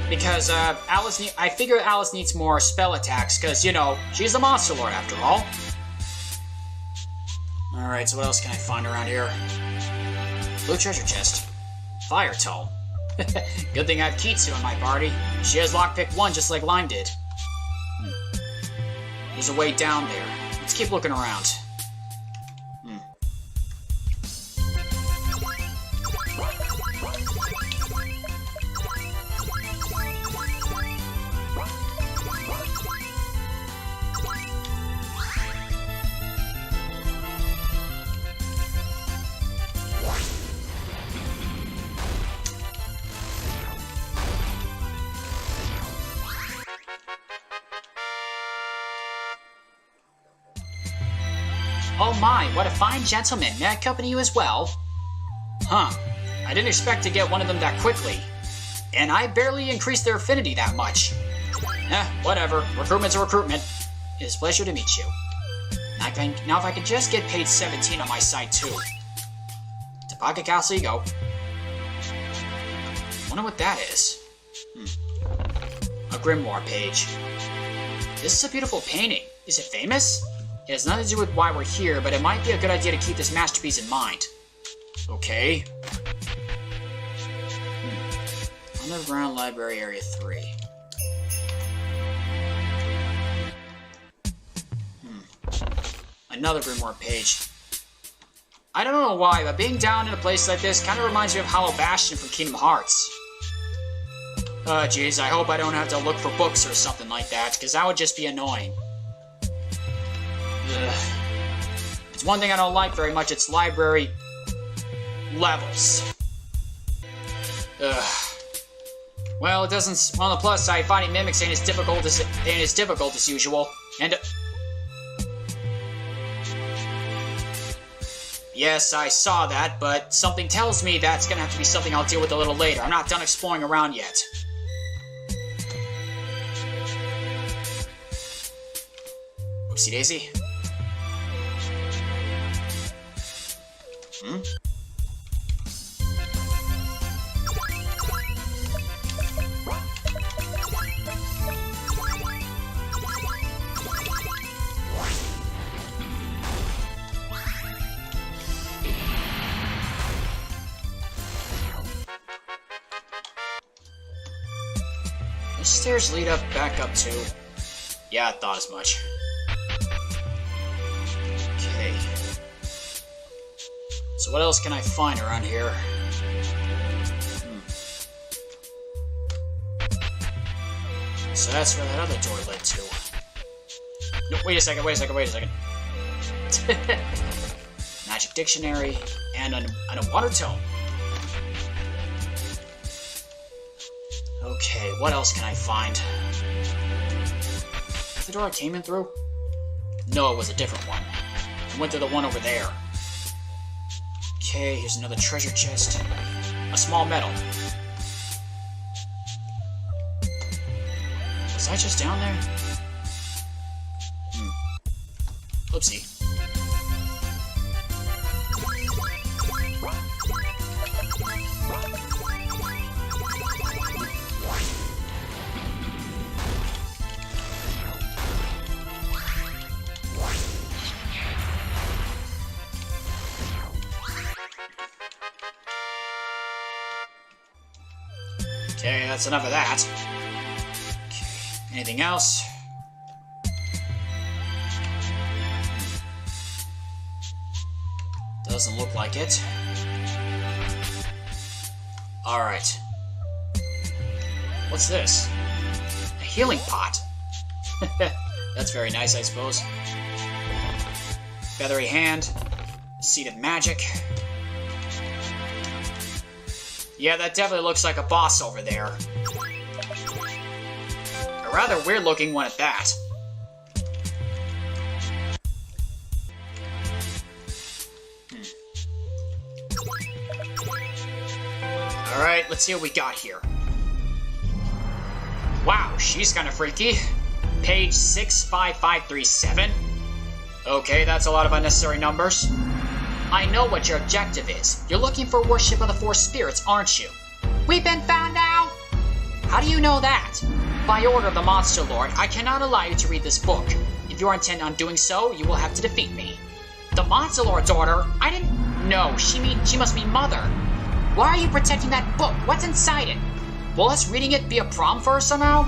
A: Because, I figure Alice needs more spell attacks, because, she's a monster lord after all. Alright, so what else can I find around here? Blue treasure chest. Fire tome. Good thing I have Kitsu in my party. She has lockpick 1 just like Lime did. There's a way down there. Let's keep looking around. Oh my, what a fine gentleman. May I accompany you as well? Huh. I didn't expect to get one of them that quickly. And I barely increased their affinity that much. Whatever. Recruitment's a recruitment. It is a pleasure to meet you. Now if I could just get page 17 on my side too. To Pocket Castle you go. Wonder what that is. A Grimoire page. This is a beautiful painting. Is it famous? It has nothing to do with why we're here, but it might be a good idea to keep this masterpiece in mind. Okay. Underground Library Area 3. Another Grimoire page. I don't know why, but being down in a place like this kind of reminds me of Hollow Bastion from Kingdom Hearts. Jeez, I hope I don't have to look for books or something like that, because that would just be annoying. Ugh. It's one thing I don't like very much, it's library levels. Ugh. Well, it doesn't. On the plus side, fighting mimics ain't as difficult as usual. And yes, I saw that, but something tells me that's gonna have to be something I'll deal with a little later. I'm not done exploring around yet. Oopsie daisy. Hmm? The stairs lead back up to... Yeah, I thought as much. Okay. So what else can I find around here? So that's where that other door led to. No, wait a second. Magic dictionary and a water tome. Okay, what else can I find? Is the door I came in through? No, it was a different one. I went through the one over there. Okay, here's another treasure chest. A small medal. Was I just down there? Oopsie. Okay, that's enough of that. Okay, anything else? Doesn't look like it. Alright. What's this? A healing pot. That's very nice, I suppose. Feathery hand. Seed of magic. Yeah, that definitely looks like a boss over there. A rather weird looking one at that. Alright, let's see what we got here. Wow, she's kind of freaky. Page 65537. Okay, that's a lot of unnecessary numbers. I know what your objective is. You're looking for worship of the four spirits, aren't you? We've been found out! How do you know that? By order of the Monster Lord, I cannot allow you to read this book. If you are intent on doing so, you will have to defeat me. The Monster Lord's order? I didn't... No, she must mean Mother. Why are you protecting that book? What's inside it? Will us reading it be a problem for her somehow?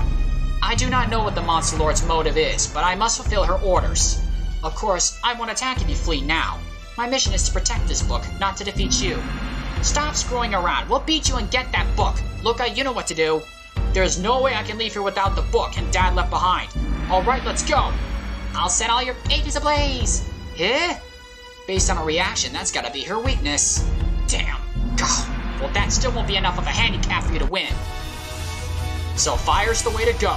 A: I do not know what the Monster Lord's motive is, but I must fulfill her orders. Of course, I won't attack if you flee now. My mission is to protect this book, not to defeat you. Stop screwing around. We'll beat you and get that book. Luca, you know what to do. There's no way I can leave here without the book and Dad left behind. Alright, let's go. I'll set all your babies ablaze. Eh? Based on her reaction, that's gotta be her weakness. Damn. God. Well, that still won't be enough of a handicap for you to win. So fire's the way to go.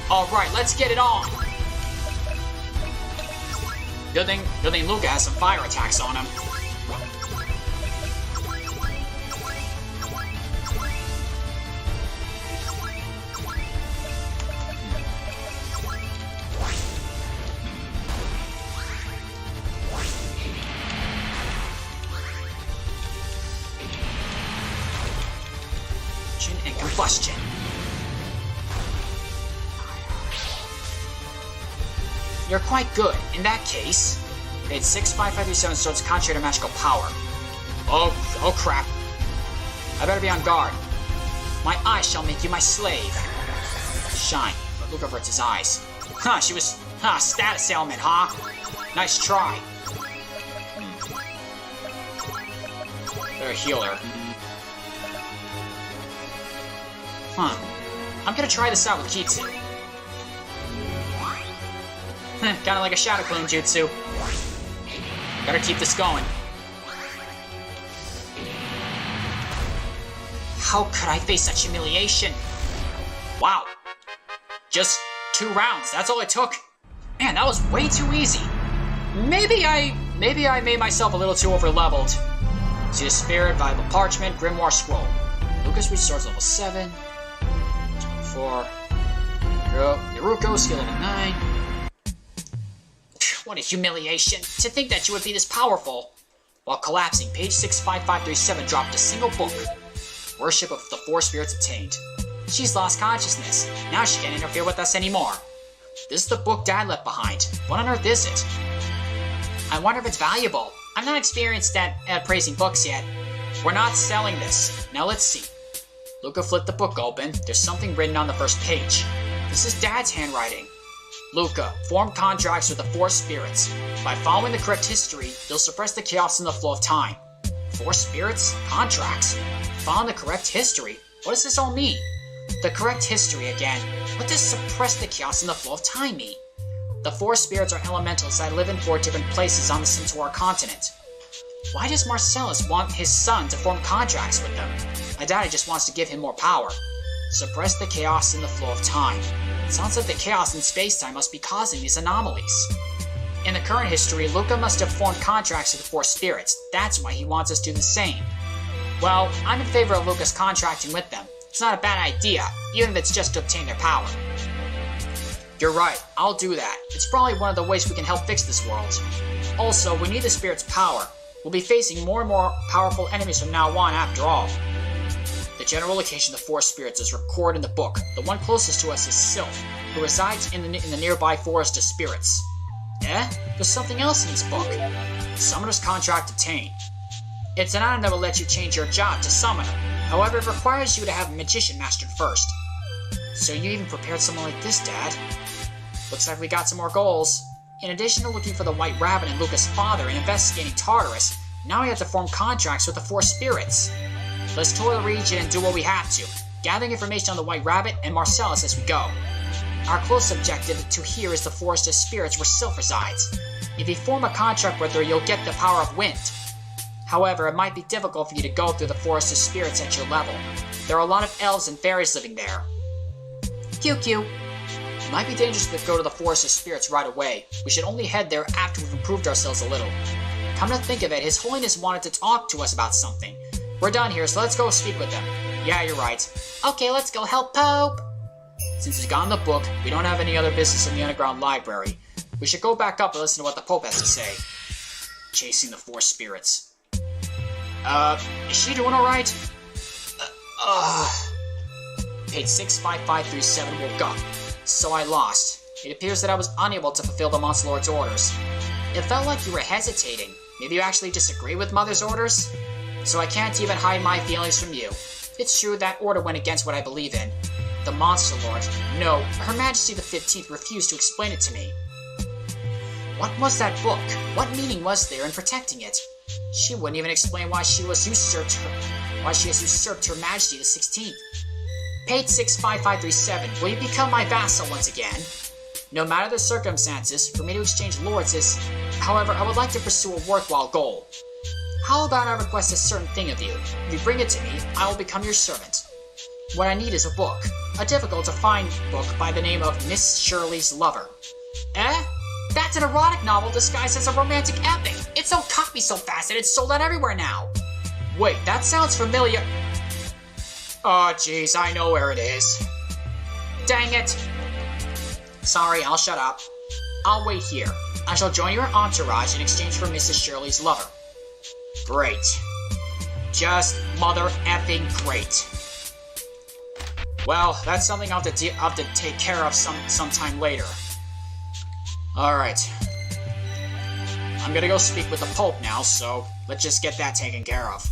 A: Alright, let's get it on. Good thing Luca has some fire attacks on him. And combustion. You're quite good. In that case, page 65537 starts concentrated magical power. Oh crap. I better be on guard. My eyes shall make you my slave. Shine, but look over at his eyes. Huh, she was, status ailment, huh? Nice try. They're a healer. Huh. I'm gonna try this out with Kitsu. Kinda like a Shadow Clone Jutsu. Gotta keep this going. How could I face such humiliation? Wow. Just 2 rounds, that's all it took. Man, that was way too easy. Maybe I made myself a little too over-leveled. See the Spirit, Valuable Parchment, Grimoire Scroll. Lucas restores level 7. 4. Naruko, skill level 9. What a humiliation. To think that you would be this powerful. While collapsing, page 65537 dropped a single book. Worship of the 4 spirits obtained. She's lost consciousness. Now she can't interfere with us anymore. This is the book Dad left behind. What on earth is it? I wonder if it's valuable. I'm not experienced at praising books yet. We're not selling this. Now let's see. Luca flipped the book open. There's something written on the first page. This is Dad's handwriting. Luca, form contracts with the 4 spirits. By following the correct history, you'll suppress the chaos in the flow of time. 4 spirits? Contracts? Following the correct history? What does this all mean? The correct history again. What does suppress the chaos in the flow of time mean? The 4 spirits are elementals that live in 4 different places on the Centaur continent. Why does Marcellus want his son to form contracts with them? I doubt he just wants to give him more power. Suppress the chaos in the flow of time. It sounds like the chaos in space-time must be causing these anomalies. In the current history, Luca must have formed contracts with the 4 spirits. That's why he wants us to do the same. Well, I'm in favor of Lucas contracting with them. It's not a bad idea, even if it's just to obtain their power. You're right, I'll do that. It's probably one of the ways we can help fix this world. Also, we need the spirit's power. We'll be facing more and more powerful enemies from now on after all. The general location of the 4 spirits is recorded in the book. The one closest to us is Sylph, who resides in the nearby forest of spirits. Eh? There's something else in this book. Summoner's contract obtained. It's an item that will let you change your job to summoner. However, it requires you to have a magician mastered first. So you even prepared someone like this, Dad? Looks like we got some more goals. In addition to looking for the White Rabbit and Lucas' father and investigating Tartarus, now we have to form contracts with the 4 spirits. Let's tour the region and do what we have to, gathering information on the White Rabbit and Marcellus as we go. Our close objective to here is the Forest of Spirits where Sylph resides. If you form a contract with her, you'll get the power of wind. However, it might be difficult for you to go through the Forest of Spirits at your level. There are a lot of elves and fairies living there. QQ. It might be dangerous to go to the Forest of Spirits right away. We should only head there after we've improved ourselves a little. Come to think of it, His Holiness wanted to talk to us about something. We're done here, so let's go speak with them. Yeah, you're right. Okay, let's go help Pope! Since we've gotten the book, we don't have any other business in the underground library. We should go back up and listen to what the Pope has to say. Chasing the 4 spirits. Is she doing alright? Page 65537 woke up. So I lost. It appears that I was unable to fulfill the Monster Lord's orders. It felt like you were hesitating. Maybe you actually disagree with Mother's orders? So I can't even hide my feelings from you. It's true that order went against what I believe in. The Monster Lord, no, Her Majesty the 15th refused to explain it to me. What was that book? What meaning was there in protecting it? She wouldn't even explain why she has usurped Her Majesty the 16th. Page 65537, will you become my vassal once again? No matter the circumstances, for me to exchange lords is... However, I would like to pursue a worthwhile goal. How about I request a certain thing of you? If you bring it to me, I will become your servant. What I need is a book. A difficult-to-find book by the name of Miss Shirley's Lover. Eh? That's an erotic novel disguised as a romantic epic. It sold copies so fast that it's sold out everywhere now. Wait, that sounds familiar. Oh, jeez, I know where it is. Dang it. Sorry, I'll shut up. I'll wait here. I shall join your entourage in exchange for Mrs. Shirley's lover. Great. Just mother effing great. Well, that's something I'll have to take care of sometime later. Alright. I'm gonna go speak with the Pope now, so let's just get that taken care of.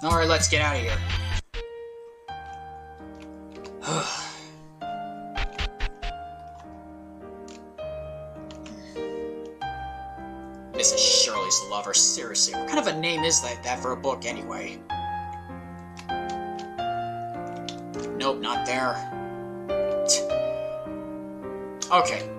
A: Alright, let's get out of here. Mrs. Shirley's lover, seriously. What kind of a name is that for a book, anyway? Nope, not there. Okay.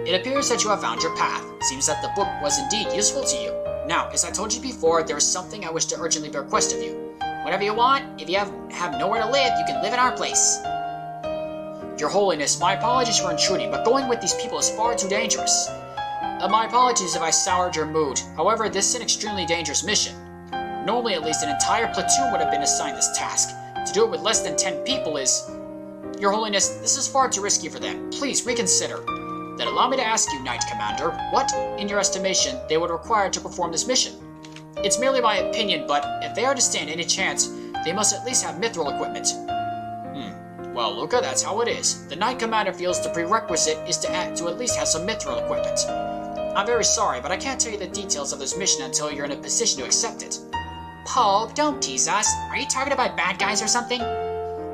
A: It appears that you have found your path. Seems that the book was indeed useful to you. Now, as I told you before, there is something I wish to urgently request of you. Whatever you want, if you have nowhere to live, you can live in our place. Your Holiness, my apologies for intruding, but going with these people is far too dangerous. My apologies if I soured your mood. However, this is an extremely dangerous mission. Normally, at least an entire platoon would have been assigned this task. To do it with less than 10 people is... Your Holiness, this is far too risky for them. Please reconsider. Then allow me to ask you, Knight Commander, what, in your estimation, they would require to perform this mission? It's merely my opinion, but if they are to stand any chance, they must at least have mithril equipment. Well, Luca, that's how it is. The Knight Commander feels the prerequisite is to at least have some mithril equipment. I'm very sorry, but I can't tell you the details of this mission until you're in a position to accept it. Paul, don't tease us. Are you targeted by bad guys or something?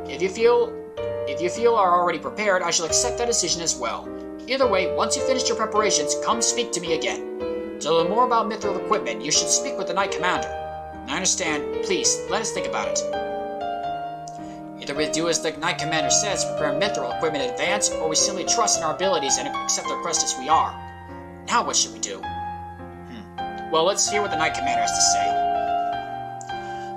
A: If you feel are already prepared, I shall accept that decision as well. Either way, once you finish your preparations, come speak to me again. To learn more about mithril equipment, you should speak with the Knight Commander. I understand. Please, let us think about it. Either we do as the Knight Commander says, prepare mithril equipment in advance, or we simply trust in our abilities and accept the request as we are. Now what should we do? Well, let's hear what the Knight Commander has to say.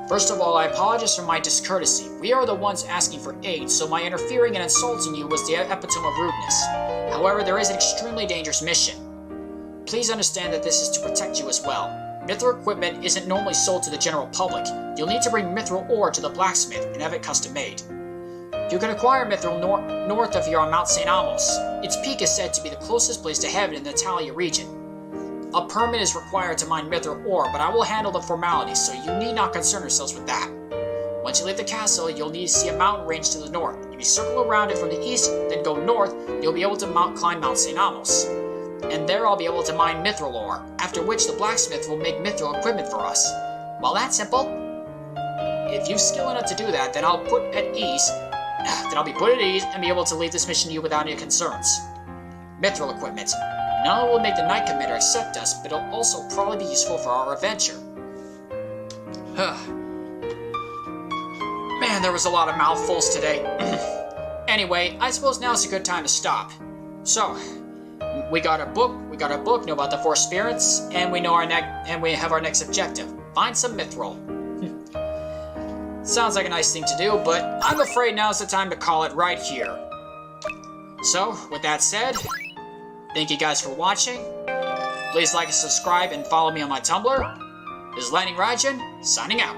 A: First of all, I apologize for my discourtesy. We are the ones asking for aid, so my interfering and insulting you was the epitome of rudeness. However, there is an extremely dangerous mission. Please understand that this is to protect you as well. Mithril equipment isn't normally sold to the general public. You'll need to bring mithril ore to the blacksmith and have it custom made. You can acquire mithril north of here on Mount St. Amos. Its peak is said to be the closest place to heaven in the Italia region. A permit is required to mine mithril ore, but I will handle the formalities, so you need not concern yourselves with that. Once you leave the castle, you'll need to see a mountain range to the north. If you circle around it from the east, then go north, you'll be able to climb Mount St. Amos. And there I'll be able to mine mithril ore, after which the blacksmith will make mithril equipment for us. Well, that's simple. If you're skilled enough to do that, then I'll be put at ease and be able to leave this mission to you without any concerns. Mithril equipment. Not only will make the Knight Commander accept us, but it'll also probably be useful for our adventure. Man, there was a lot of mouthfuls today. Anyway, I suppose now's a good time to stop. So, we got our book, know about the four spirits, and we know we have our next objective. Find some mithril. Sounds like a nice thing to do, but I'm afraid now's the time to call it right here. So, with that said, thank you guys for watching. Please like and subscribe and follow me on my Tumblr. This is Lightning Raijin, signing out.